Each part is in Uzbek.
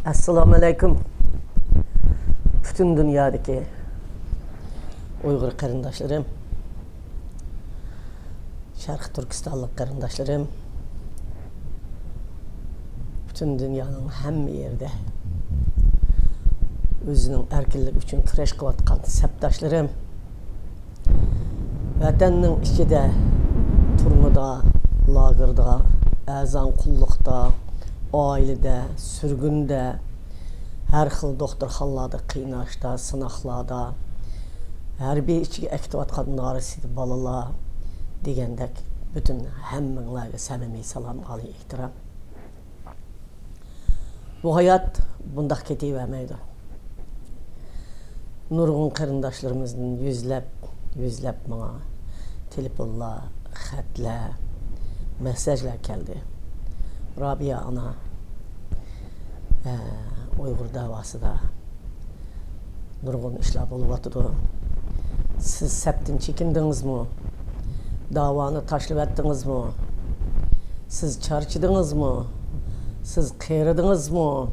Assalamu alaikum. Bütün dünyadaki Uygur karındaşlarım, Şarkı Türkistanlık karındaşlarım, bütün dünyanın hem yerde özünün erkinlik için küreş kıvatkan sepdaşlarım, vatanın içinde, turmuda, lagırda, azan kullukta, ailede, sürgünde, her xil doktorxanalarda, qiynaşda, sınaqlarda, her bir içki ektivatkan narısıydı balalar degendek bütün hemminlerge samimi salam ali ihtiram. Bu hayat bundak ketivermeydi. Nurgun karındaşlarımızın yüzlep bana telefonlar, xatlar, mesajlar geldi. Rabia ana Uygur davası da nurgun işler buluvatıdı. Siz septin çekindiniz mi? Davanı taşlıvettiniz mi? Siz çarçıdınız mı? Siz kıyırdınız mı?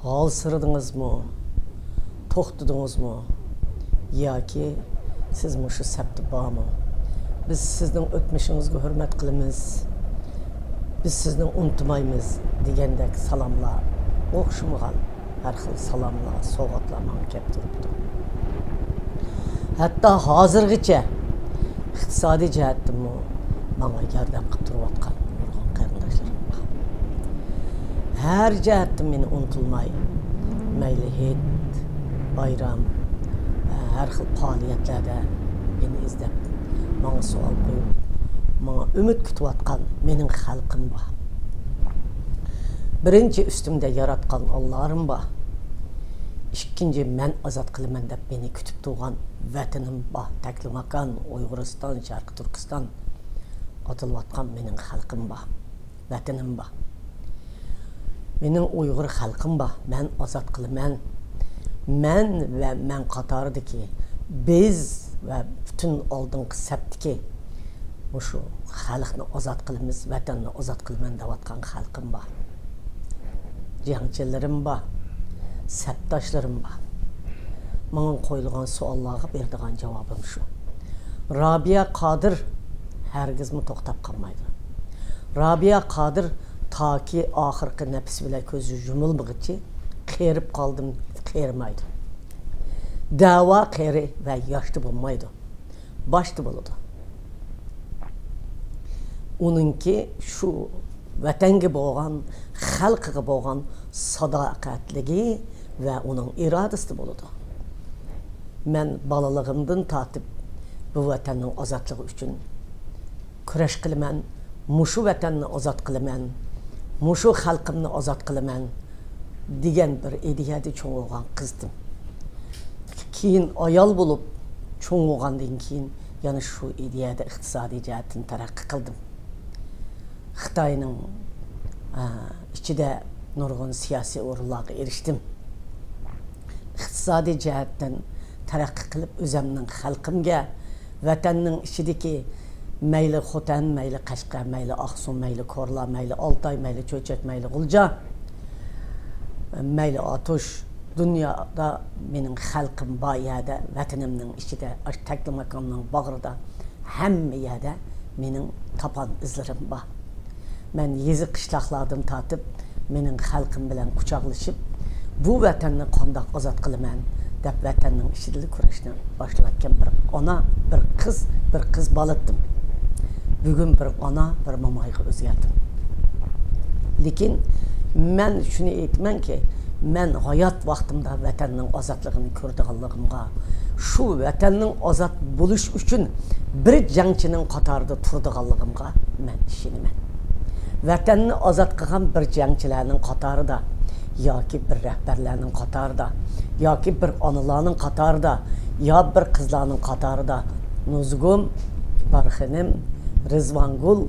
Hal sırdınız mı? Toxtudunuz mu? Ya ki siz muşu septi bağ mı? Biz sizden ötmüşünüzü hürmet kılımız. Biz sizden unutmayımız degendek salamlar. Oxşumuğal her xil salamlar, soğatlar bana kep duruptu. Hatta hazırgıça iqtisadi cihettim bana yardım qıp duruvatkan nurgun qarindaşlarım. Her cihettim beni unutulmay. Meyli hit, bayram, her xil faaliyetlerde beni izlep, bana sual koyup, bana ümit kütüvatkan menin xalqım var. Birinci üstümde yaratkan Allah'ım var. İkinci men azat kılımen dep beni kütüp tuğan vatanım var. Teklimakan, Uyguristan, Şarkı Türkistan atılvatkan menin xalqım var. Vatanım var. Menin Uygur xalqım var. Men azat kılımen. Men ve men katardı ki biz ve bütün aldığın septi ki şu xalqını azat kılımız, vatanını azat kılımen davatkan xalqım var. Cihançelerim var, septaşlarım var. Bana koyulgan suallara berdiğin cevabım şu. Rabia Kadir hergiz mi toxtab kalmaydı. Rabia Kadir ta ki ahırkı nefis bile közü yumulmağıcı qeyrip kaldım, qeyrimaydı. Dava qeyri ve yaşlı bulmaydı. Başlı buludu. Onunki şu vatanga bo'lgan, xalqiga bo'lgan sadoqatligi va uning irodasi bo'ladi. Men balaligimdan tortib bu vatanning ozodligi uchun kurash qilaman, mushu vatanni ozod qilaman, mushu xalqimni ozod qilaman degan bir ideyada cho'ng'igan qizdim. Keyin ayol bo'lib cho'ng'igandan keyin yana shu ideyada iqtisodiy jihatdan taraqqiy qildim. Xitayning içinde nurgun siyasi uğurlarga eriştim. İqtisadi cihetten terakki qilib özümnin xalqimga, vatanning içideki meyli Xotan, meyli Qashqar, meyli Aqsun, meyli Korla, meyli Altay, meyli Cho'chak, meyli G'ulja, meyli Atush, dünyada mening xalqim bor yerda, vatanimning içinde, Taklimakonning bag'rida, hamma yerda mening tapan izlarim bor. Men yezi qishloqlardan tatib, mening xalqim bilan quchoqlashib, bu vatanni qandoq ozod qilaman deb vatanning ishida kurashni boshlayotgan bir ona, bir qiz bolatdim. Bugun bir ona, bir momoyga o'zgardim. Lekin men shuni aytmanki, men hayot vaqtimda vatanning ozodligini ko'rdiganligimga, shu vatanning ozod bo'lish uchun bir jangchining qatorida turdiganligimga men ishonaman. Vatanni ozod qilgan bir jangchilarning qatorida yoki bir rahbarlarning qatorida yoki bir onalarning qatorida yo bir qizlarning qatorida Nuzgum, Barxinim, Rizvangul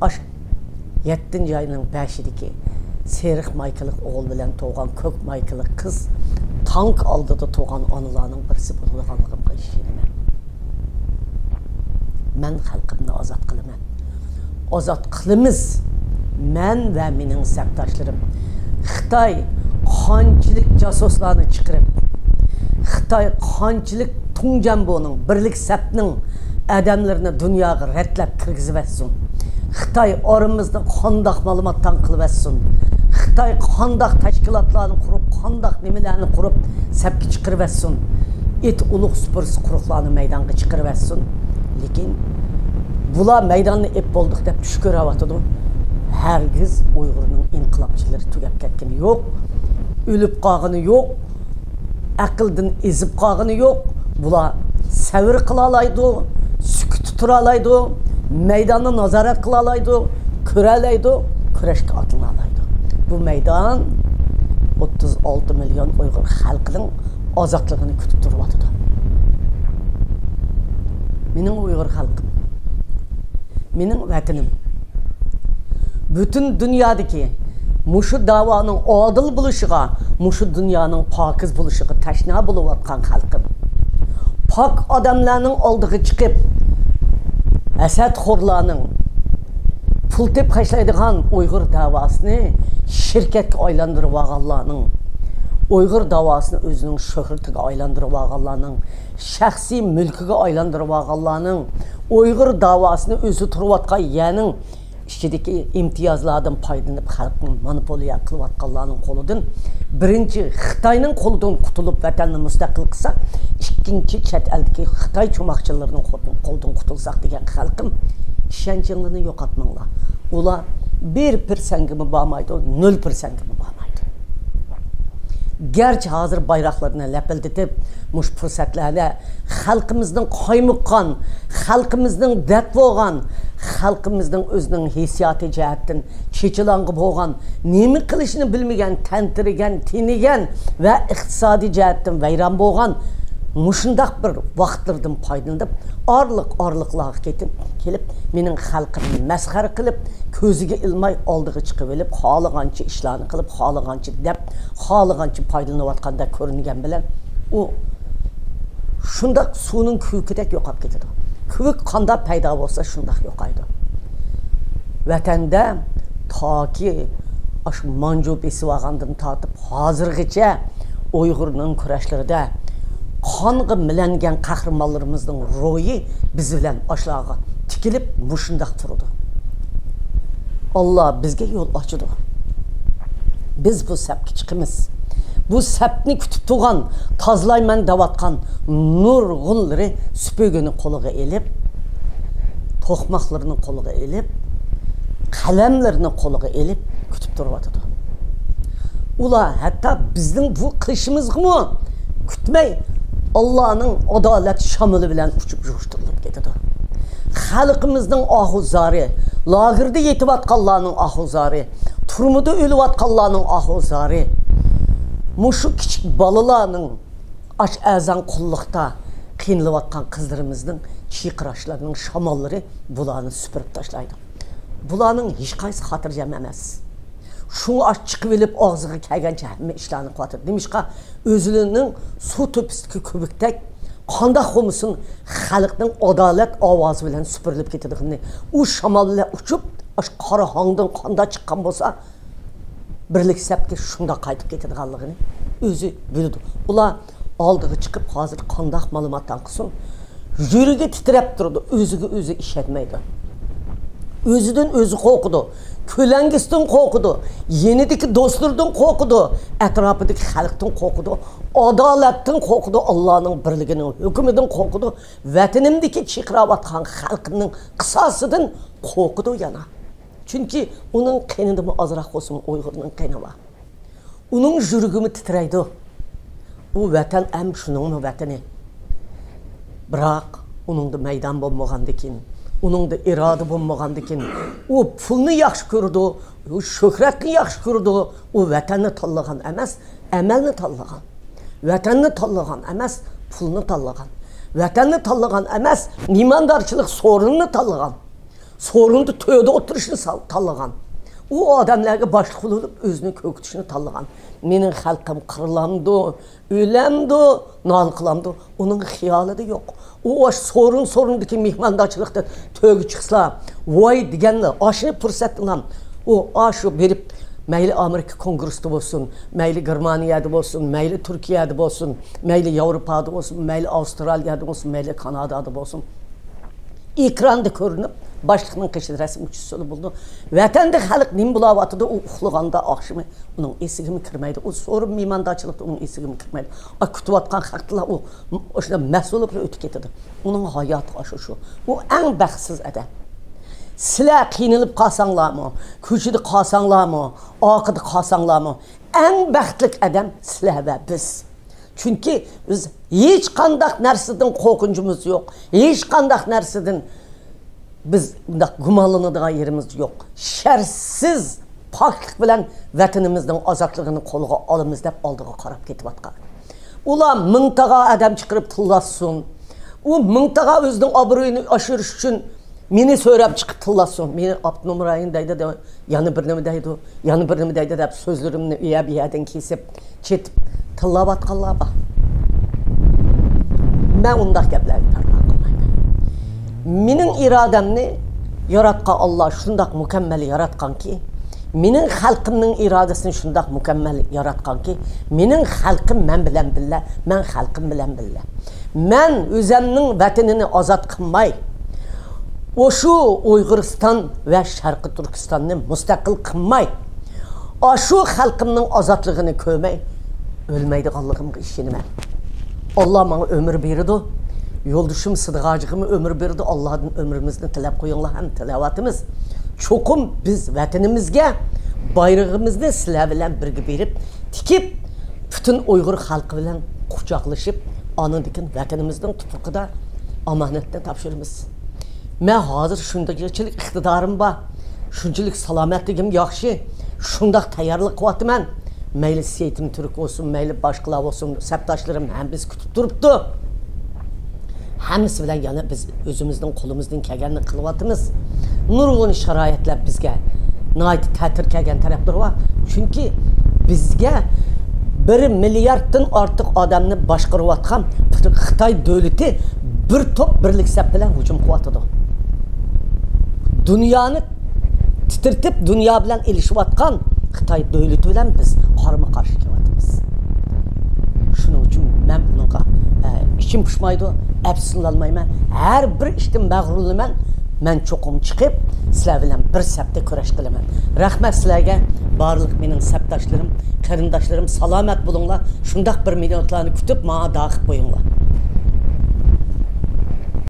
aş 7-ci ayının 5'ideki Seriq Maykilik oğul bilen doğan kök Maykilik kız tank aldıda doğan anılarının birisi bulduğanlığımda işinime. Men xalqimni ozod qilaman. Ozod qilimiz men va mening sabdoshlarım Xitoy qanchalik jasuslarni chiqarib, Xitoy qanchalik Tunjanboning birlik sapning adamlarini dunyoga ratlab kirgizibsin. Xitoy oramizda qandoq ma'lumotdan qilibsin. Xitoy qandoq tashkilotlarni qurib, qandoq nimalarni qurib sapga chiqaribsin. Et ulug' spurs quruqlarni maydonga chiqaribsin. Lekin bular maydonni ep bo'ldik deb tush ko'ryapti. Hergiz Uyg'urning inqilobchilari tugab ketgani yo'q, o'lib qolgani yo'q, aqldan ezib qolgani yo'q. Bular savr qila oladi, sukut tura oladi, maydonni nazorat qila oladi, ko'ra oladi, kurashga otila oladi. Bu maydon 36 milyon Uyg'ur xalqining ozodligini kutib turibdi. Mening Uyg'ur xalqim, mening vatanim bütün dünyadaki muşu davanın adil buluşuğa, muşu dünyanın pakiz buluşuğa taşna buluvatkan halkım. Pak adamlarının aldığı çıkıp, Esed xorlarının pul tep kaçlaydıgan Uygur davasını şirketke aylandırıp ağallarının, Uygur davasını özünün şöhretine aylandırıp ağallarının, şahsi mülküge aylandırıp ağallarının, Uygur davasını özü turuvatkan yeğenin, İçideki imtiyazlardan paylanıp xalqning monopoliya qilib qo'lidan birinchi Xitoyning qo'lidan qutulib vatanni mustaqil qilsak, ikkinchi chet eldagi Xitoy cho'moqchilarining qo'lidan qutulsak degan xalqim, ishonchinglarni yo'qotmanglar. Ular 1%ga bormaydi, 0%ga bormaydi. Gerçi hazır bayraklarını lepildetip, muş fırsatlarla halkımızdan kaymuqqan, halkımızdan dert boğan, halkımızdan özünün hissiyatı cihetten çeçilangı boğan, nemi kılışını bilmegen, tentirigen, tinigen ve iktisadi cihetten veyran boğan, muşundak bir vaxtlardan paylanıp, arlıqlar kelip, menin halkımı mesxar kılıp, közüge ilmay aldığı çıkıp elip, halıgançı işlerini kılıp, halıgançı dep, halıgançı paylanıvatkanda körüngen bilen, o şundak suunun küyküdek yokap getidi. Küyük kanda payda olsa şundak yokaydı. Vatanda ta ki aş mancu besivağandan tartıp hazırgıca Uygur'un kurashlarida qanğı milengen kahramanlarımızın royu biz bilen aşağı tikilip muşundak turdu. Allah bizge yol açıdı. Biz bu sepki çıkımız. Bu sepni kütüp tuğan, tazlayman davatkan nurğunları süpögünü koluğa elip, tohmaklarını koluğa elip, kalemlerini koluğa elip kütüp durvadıdı. Ula hatta bizim bu kışımız mı kütmey Allah'ın adalet şamılı bilen uçup coşturulup getidi. Halkımızın ahuzarı, lagırda yetivatkallarının ahuzarı, turmuda ölüvatkallarının ahuzarı, muşu küçük balılarının aç azan kullukta kıyınlıvatkan kızlarımızın çiğkıraşlarının şamalları bulanı süpürüp taşlaydı. Bulanın hiç kaysı hatırcam emez. Şunu aç çıkıp elip ağzıға kelgen cəhəmmə işlərini qatır. Demişqa, özülünün su töpüstükü kübüktek qandaq olmuşsun xalqның adalet avazı bilen süpürülüp getirdiğini. O şamalıyla uçup, aş qara hangdan qanda çıqqan bolsa, birlik sepki şunda qaytıp getirdiğini özü bildi. Ula aldığı çıkıp hazır qandaq malumattan qısın, yürüge titrep durdu, özü işletmeydi. Özüden özü qoqudu. Kölengistin qoqudu. Yenideki dostlardan qoqudu. Etrafındaki halktan qoqudu. Adalettin qoqudu. Allah'ın birliginin, hükümedin qoqudu. Vatanimdeki çiqravatkan halkının qısasıdın qoqudu yana. Çünkü onun qeynidimi azraq olsun Uygur'un qeyni var. Onun jürgümü titreydi. Bu vatan em şunun vatani. Bırak onun da meydan bulmağandikin. Onun da iradı bulmağandikin. O pulunu yaxşı gördü, o şöhretini yaxşı gördü. O vatanını tanlagan emas, emelini tanlagan. Vatanını tanlagan emas, pulunu tanlagan. Vatanını tanlagan emas, imandarçılık sorununu tanlagan. Sorundu töyde oturuşunu tanlagan. O adamlarga başlık olup özünün köktüşünü tanlagan. Menin halkım kırılamdı, ölemdi, nal kılamdı. Onun hiyalı da yok. O sorundaki mihmandaçılıkta tövgü çıksla, vay digenle, aşırı fırsatla O aşı verip meyli Amerika Kongresi'de olsun, meyli Germaniya'da olsun, meyli Türkiye'de olsun, meyli Avrupa'da olsun, meyli Avustralya'da olsun, meyli Kanada'da olsun. Ekranda görünüp başlığının kışın resim uçuşunu buldu. Vatanda halk nim bulavatıda o uxluğanda akşamı onun esigimi kırmaydı. O sorun mimanda açılıptı onun esigimi kırmaydı. O kütüvatkan xalqlar o şuna məsul olub ötüp getdi. Onun hayatı aşı şu. O en bəxtsiz adam. Sizler qiynilib qalsanlarmı, köşede qalsanlarmı, akıda qalsanlarmı, en bəxtlik adam sizler ve biz. Çünkü biz hiç kandak nersiden korkuncumuz yok. Hiç kandak nersiden biz gumanlanıdığı yerimiz yok. Şersiz paklık bilen vatanımızdan azatlığını koluğa alımız dep aldığı qarab ketibotqan. Ular mıntağa adam çıkırıp tıllasın. O mıntağa özünün abroyunu aşırış için meni söylep çıkıp tıllasın. Meni Abdunum rayındaydı da yanı birini deydi de sözlerimni üye bir yerden kesip çetip tıllabatqanlar bak. Ben undaq gəpləri parmaq qılmayım. Menin iradəmni yaratqan Allah şundaq mükemmel yaratqan ki, menin xalqımın iradəsini şundaq mükemmel yaratqan ki, menin xalqım mən bilən billə, mən xalqım bilən billə. Mən özəmnin vətənini azad qılmay, o şu Uyğuristan və Şərqi Türkistanını müstəqil qılmay, o şu xalqımın azadlığını köymey, ölmeydi Allah'ım işini mən. Allah bana ömür verirdi. Yoldaşım Sıdıqacığıma ömür verdi. Allah'ın ömrümüzünü tilep koyunlar hem tilavatımız. Çokum biz vatanımızga bayrağımızı sizler bilen birge verip tikip bütün Uygur halkı bilen kucaklaşıp anıdikin vatanımızdan tutuqida amanetten tapşırımız. Ben hazır şundakçilik iktidarım var. Şunçilik salametligim yaxşı. Şundak tayarlıq qıvatı mən. Meyli Seytim Türk olsun, meyli başqalar olsun, səpdaşlarım hem biz kütüp durupdu. Hemisi bilen yani biz özümüzden, kolumuzdan kəgənini qılıvatımız. Nurgun şarayetler bizge naydı tətir kəgən tərəfləri var. Çünkü bizge 1 milyarddan artıq adamını başqırıvatqan Xitay dövleti bir top birlik səp bilen hücum qıvatıdı. Dünyanı titirtip dünya bilen ilişivatqan Xitay dövleti bilen biz qarma qarşı kelatımız. Şunun için ben bununla içim pişmaydı, əbsizlanmayım. Her bir işten məğrurlu mən çoxum çıxıb, sizler bilen bir səpdə körəş qılamam. Rəhmət sizlərə, barlıq benim səpdaşlarım, qarindaşlarım salamat bulunlar. Şundaq bir minutlarını kütüp bana dağıp koyunlar.